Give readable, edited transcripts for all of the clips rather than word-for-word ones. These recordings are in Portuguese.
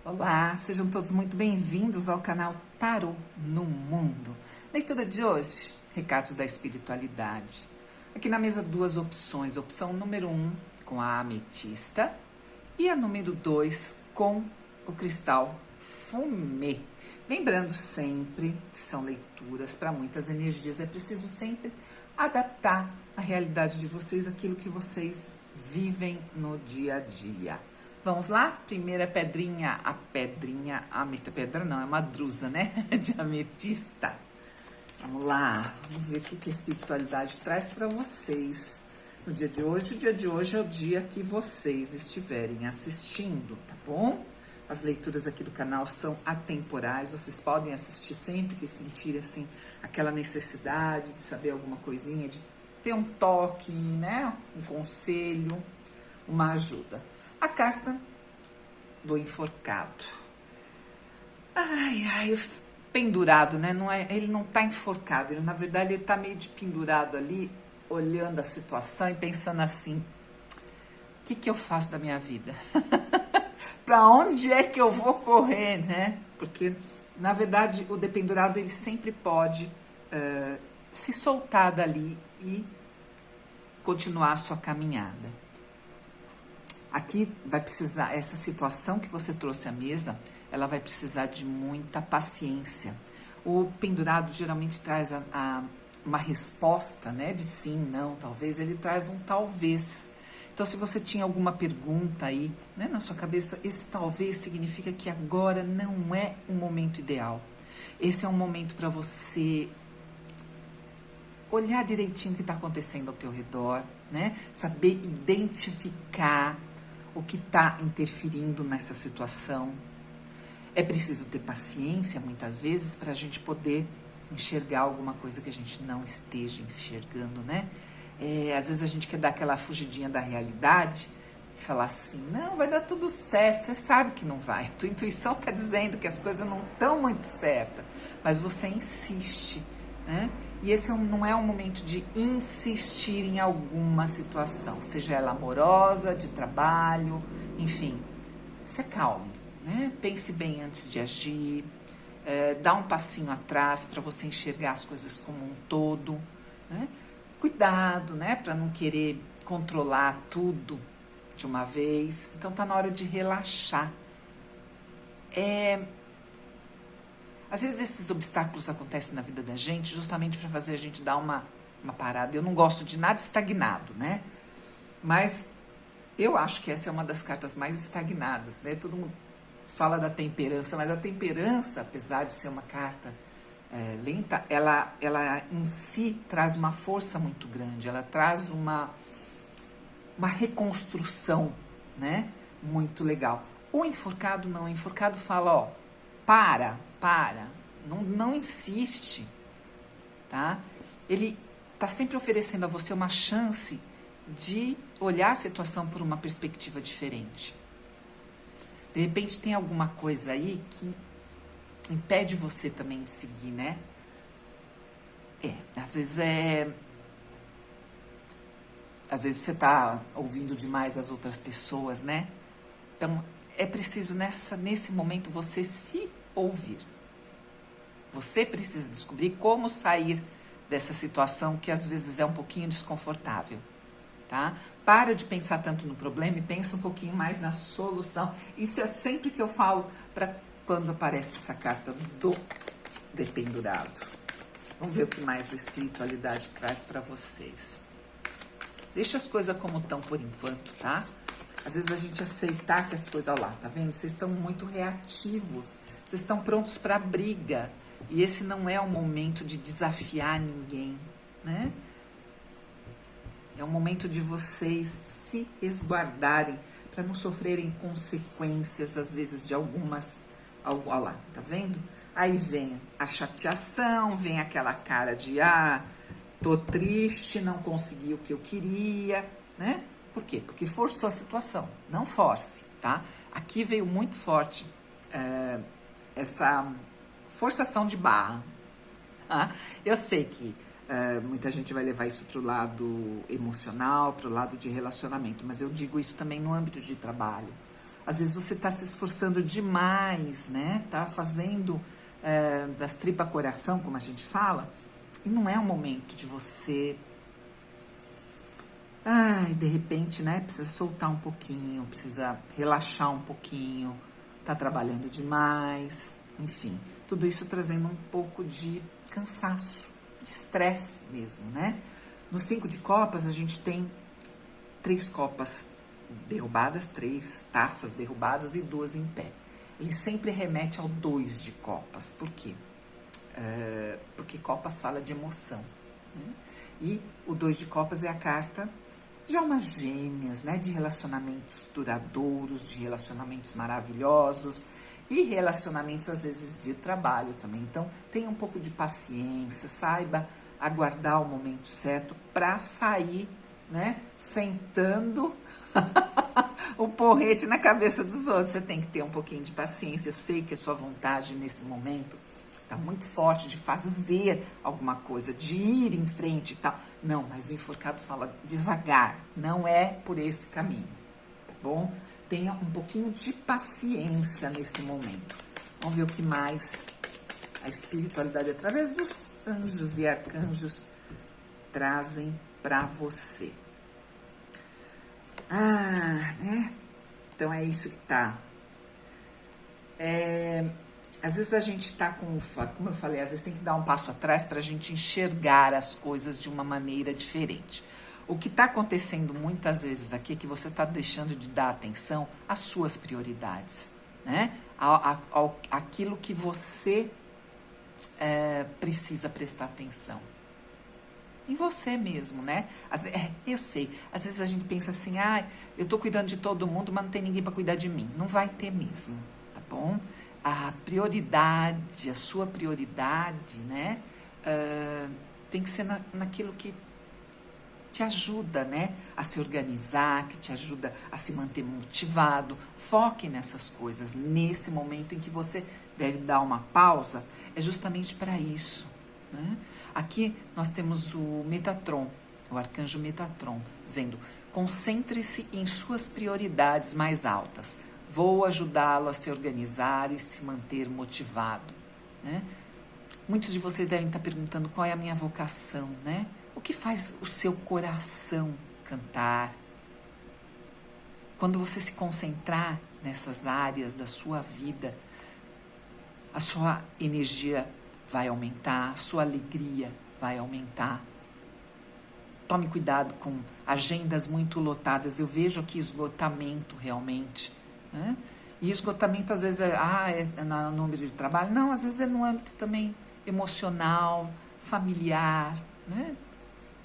Olá, sejam todos muito bem-vindos ao canal Tarô no Mundo. Leitura de hoje, recados da espiritualidade. Aqui na mesa duas opções, opção número 1 com a ametista e a número 2 com o cristal fumê. Lembrando sempre que são leituras para muitas energias, é preciso sempre adaptar a realidade de vocês, aquilo que vocês vivem no dia a dia. Vamos lá? Primeira pedrinha, a pedra não, é uma drusa, né? De ametista. Vamos lá, vamos ver o que a espiritualidade traz para vocês no dia de hoje. O dia de hoje é o dia que vocês estiverem assistindo, tá bom? As leituras aqui do canal são atemporais, vocês podem assistir sempre que sentirem, assim, aquela necessidade de saber alguma coisinha, de ter um toque, né? Um conselho, uma ajuda. A carta do enforcado. Pendurado, né? Ele não tá enforcado, ele, na verdade, ele tá meio de pendurado ali, olhando a situação e pensando assim: o que eu faço da minha vida? Para onde é que eu vou correr, né? Porque, na verdade, o dependurado, ele sempre pode se soltar dali e continuar a sua caminhada. Aqui vai precisar, essa situação que você trouxe à mesa, ela vai precisar de muita paciência. O pendurado geralmente traz uma resposta, né, de sim, não, talvez, ele traz um talvez. Então, se você tinha alguma pergunta aí, né, na sua cabeça, esse talvez significa que agora não é o momento ideal. Esse é um momento para você olhar direitinho o que está acontecendo ao teu redor, né, saber identificar o que está interferindo nessa situação. É preciso ter paciência, muitas vezes, para a gente poder enxergar alguma coisa que a gente não esteja enxergando, né? Às vezes a gente quer dar aquela fugidinha da realidade e falar assim, não, vai dar tudo certo, você sabe que não vai. A tua intuição está dizendo que as coisas não estão muito certas, mas você insiste, né? E esse não é um momento de insistir em alguma situação, seja ela amorosa, de trabalho, enfim. Se acalme, né? Pense bem antes de agir, dá um passinho atrás para você enxergar as coisas como um todo, né? Cuidado, né? Para não querer controlar tudo de uma vez. Então tá na hora de relaxar. Às vezes esses obstáculos acontecem na vida da gente justamente para fazer a gente dar uma parada. Eu não gosto de nada estagnado, né? Mas eu acho que essa é uma das cartas mais estagnadas, né? Todo mundo fala da temperança, mas a temperança, apesar de ser uma carta lenta, ela em si traz uma força muito grande, ela traz uma reconstrução, né? Muito legal. O enforcado não, o enforcado fala, ó, para, não insiste, tá? Ele tá sempre oferecendo a você uma chance de olhar a situação por uma perspectiva diferente. De repente tem alguma coisa aí que impede você também de seguir, né? Às vezes você tá ouvindo demais as outras pessoas, né? Então, é preciso nesse momento você se ouvir. Você precisa descobrir como sair dessa situação que às vezes é um pouquinho desconfortável, tá? Para de pensar tanto no problema e pensa um pouquinho mais na solução. Isso é sempre que eu falo para quando aparece essa carta do dependurado. Vamos ver o que mais a espiritualidade traz para vocês. Deixa as coisas como estão por enquanto, tá? Às vezes a gente aceitar que as coisas... Olha lá, tá vendo? Vocês estão muito reativos. Vocês estão prontos para briga. E esse não é o momento de desafiar ninguém, né? É o momento de vocês se resguardarem para não sofrerem consequências, às vezes, de algumas... Olha lá, tá vendo? Aí vem a chateação, vem aquela cara de... tô triste, não consegui o que eu queria, né? Por quê? Porque forçou a situação. Não force, tá? Aqui veio muito forte essa forçação de barra. Tá? Eu sei que muita gente vai levar isso para o lado emocional, para o lado de relacionamento, mas eu digo isso também no âmbito de trabalho. Às vezes você está se esforçando demais, né? Tá fazendo das tripas coração, como a gente fala, e não é o momento de você... de repente, né? Precisa soltar um pouquinho, precisa relaxar um pouquinho, tá trabalhando demais, enfim. Tudo isso trazendo um pouco de cansaço, de estresse mesmo, né? No 5 de copas, a gente tem 3 copas derrubadas, 3 taças derrubadas e 2 em pé. Ele sempre remete ao 2 de copas. Por quê? Porque copas fala de emoção, né? E o 2 de copas é a carta de almas gêmeas, né? De relacionamentos duradouros, de relacionamentos maravilhosos e relacionamentos, às vezes, de trabalho também. Então, tenha um pouco de paciência, saiba aguardar o momento certo para sair, né? Sentando o porrete na cabeça dos outros. Você tem que ter um pouquinho de paciência. Eu sei que a sua vontade nesse momento está muito forte de fazer alguma coisa, de ir em frente e tal. Não, mas o enforcado fala devagar, não é por esse caminho, tá bom? Tenha um pouquinho de paciência nesse momento. Vamos ver o que mais a espiritualidade, através dos anjos e arcanjos, trazem para você. Né? Então é isso que tá. Às vezes a gente tá como eu falei, às vezes tem que dar um passo atrás para a gente enxergar as coisas de uma maneira diferente. O que está acontecendo muitas vezes aqui é que você está deixando de dar atenção às suas prioridades, né? Aquilo que você precisa prestar atenção. Em você mesmo, né? Eu sei, às vezes a gente pensa assim, eu tô cuidando de todo mundo, mas não tem ninguém para cuidar de mim. Não vai ter mesmo, tá bom? A prioridade, a sua prioridade, né? Tem que ser naquilo que te ajuda, né? A se organizar, que te ajuda a se manter motivado. Foque nessas coisas. Nesse momento em que você deve dar uma pausa, é justamente para isso, né? Aqui nós temos o Metatron, o arcanjo Metatron, dizendo: concentre-se em suas prioridades mais altas. Vou ajudá-lo a se organizar e se manter motivado, né? Muitos de vocês devem estar perguntando qual é a minha vocação, né? O que faz o seu coração cantar? Quando você se concentrar nessas áreas da sua vida, a sua energia vai aumentar, a sua alegria vai aumentar. Tome cuidado com agendas muito lotadas. Eu vejo aqui esgotamento realmente, né? E esgotamento às vezes é no número de trabalho. Não, às vezes é no âmbito também emocional, familiar, né?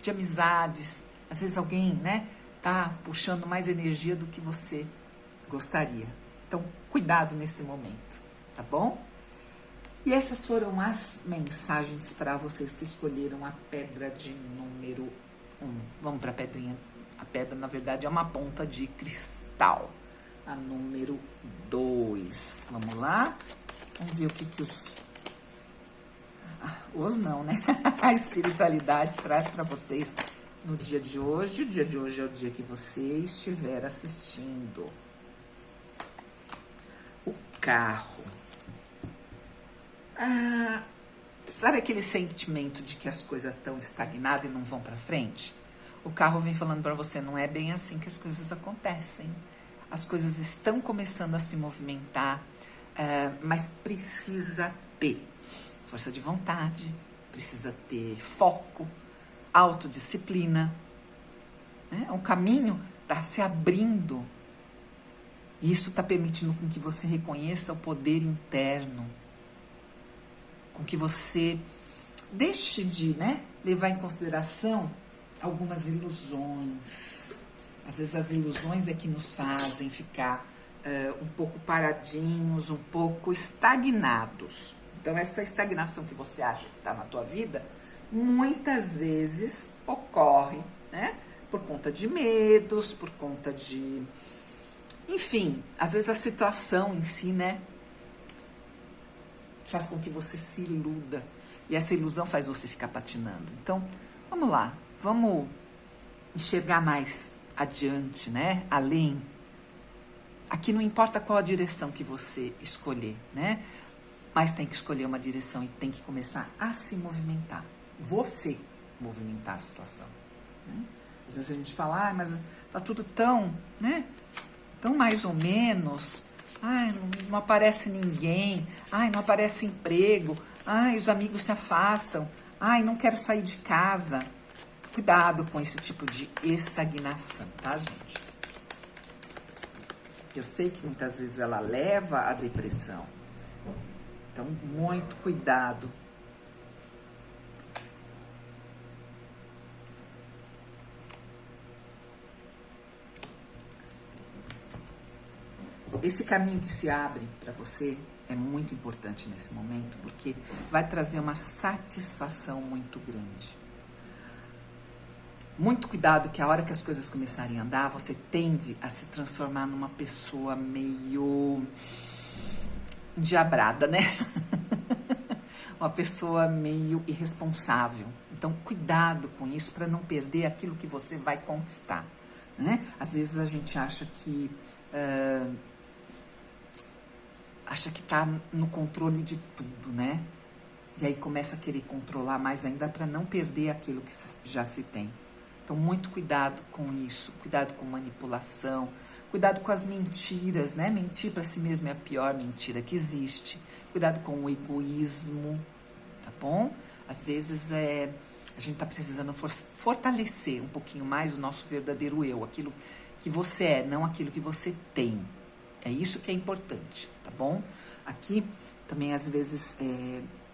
De amizades. Às vezes alguém, né, tá puxando mais energia do que você gostaria. Então, cuidado nesse momento, tá bom? E essas foram as mensagens para vocês que escolheram a pedra de número 1. Vamos para a pedrinha. A pedra, na verdade, é uma ponta de cristal. A número 2. Vamos lá? Vamos ver o que não, né? A espiritualidade traz para vocês no dia de hoje. O dia de hoje é o dia que você estiver assistindo. O carro. Sabe aquele sentimento de que as coisas estão estagnadas e não vão para frente? O carro vem falando para você, não é bem assim que as coisas acontecem. As coisas estão começando a se movimentar, mas precisa ter força de vontade, precisa ter foco, autodisciplina, né? O caminho está se abrindo e isso está permitindo com que você reconheça o poder interno, com que você deixe de, né, levar em consideração algumas ilusões. Às vezes as ilusões é que nos fazem ficar um pouco paradinhos, um pouco estagnados. Então essa estagnação que você acha que está na tua vida, muitas vezes ocorre, né, por conta de medos, por conta de... Enfim, às vezes a situação em si, né, faz com que você se iluda. E essa ilusão faz você ficar patinando. Então, vamos lá. Vamos enxergar mais adiante, né? Além. Aqui não importa qual a direção que você escolher, né? Mas tem que escolher uma direção e tem que começar a se movimentar. Você movimentar a situação. Né? Às vezes a gente fala, mas tá tudo tão, né? Tão mais ou menos. Ai, não aparece ninguém. Ai, não aparece emprego. Ai, os amigos se afastam. Ai, não quero sair de casa. Cuidado com esse tipo de estagnação, tá, gente? Eu sei que muitas vezes ela leva à depressão. Então, muito cuidado. Esse caminho que se abre para você é muito importante nesse momento, porque vai trazer uma satisfação muito grande. Muito cuidado que a hora que as coisas começarem a andar, você tende a se transformar numa pessoa meio endiabrada, né? Uma pessoa meio irresponsável. Então, cuidado com isso para não perder aquilo que você vai conquistar, né? Às vezes a gente acha que está no controle de tudo, né? E aí começa a querer controlar mais ainda para não perder aquilo que já se tem. Então, muito cuidado com isso, cuidado com manipulação, cuidado com as mentiras, né? Mentir para si mesmo é a pior mentira que existe. Cuidado com o egoísmo, tá bom? Às vezes a gente está precisando fortalecer um pouquinho mais o nosso verdadeiro eu, aquilo que você é, não aquilo que você tem. É isso que é importante, tá bom? Aqui também às vezes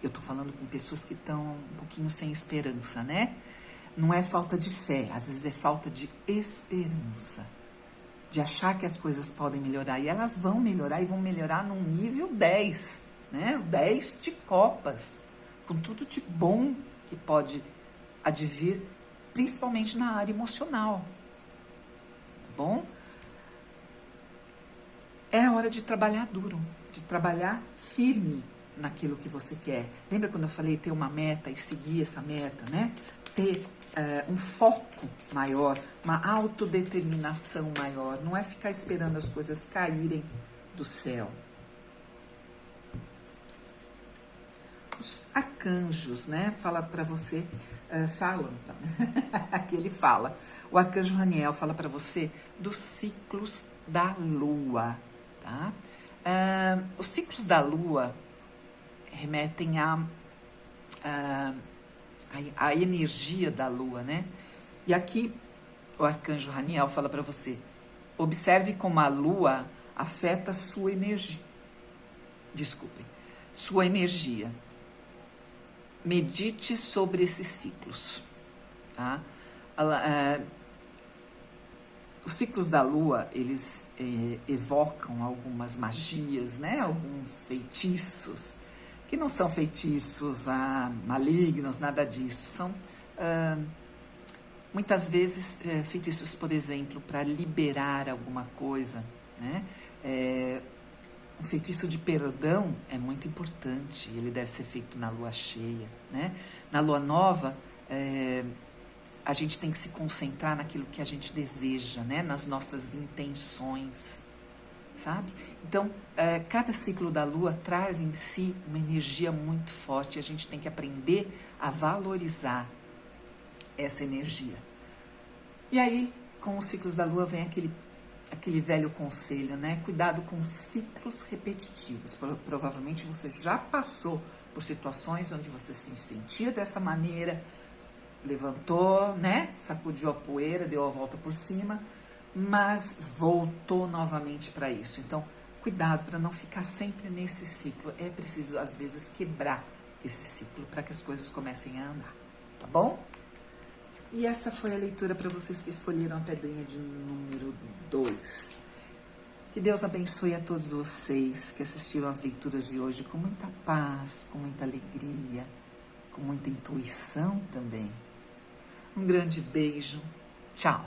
eu tô falando com pessoas que estão um pouquinho sem esperança, né? Não é falta de fé, às vezes é falta de esperança, de achar que as coisas podem melhorar. E elas vão melhorar e vão melhorar num nível 10, né? 10 de copas, com tudo de bom que pode advir, principalmente na área emocional, tá bom? É hora de trabalhar duro, de trabalhar firme naquilo que você quer. Lembra quando eu falei ter uma meta e seguir essa meta, né? Ter um foco maior, uma autodeterminação maior. Não é ficar esperando as coisas caírem do céu. Os arcanjos, né? Fala para você, falam, aqui ele fala. O arcanjo Raniel fala para você dos ciclos da lua, tá? Os ciclos da lua remetem a energia da lua, né? E aqui o arcanjo Raniel fala para você: observe como a lua afeta sua energia. Desculpem, sua energia. Medite sobre esses ciclos, tá? Os ciclos da lua, eles evocam algumas magias, né? Alguns feitiços, que não são feitiços malignos, nada disso. São, muitas vezes, feitiços, por exemplo, para liberar alguma coisa, né? Um feitiço de perdão é muito importante, ele deve ser feito na lua cheia, né? Na lua nova, a gente tem que se concentrar naquilo que a gente deseja, né? Nas nossas intenções, sabe? Então, cada ciclo da lua traz em si uma energia muito forte e a gente tem que aprender a valorizar essa energia. E aí, com os ciclos da lua vem aquele velho conselho, né? Cuidado com ciclos repetitivos. Provavelmente você já passou por situações onde você se sentia dessa maneira, levantou, né? Sacudiu a poeira, deu a volta por cima, mas voltou novamente para isso. Então, cuidado para não ficar sempre nesse ciclo. É preciso, às vezes, quebrar esse ciclo para que as coisas comecem a andar, tá bom? E essa foi a leitura para vocês que escolheram a pedrinha de número 2. Que Deus abençoe a todos vocês que assistiram às leituras de hoje com muita paz, com muita alegria, com muita intuição também. Um grande beijo. Tchau.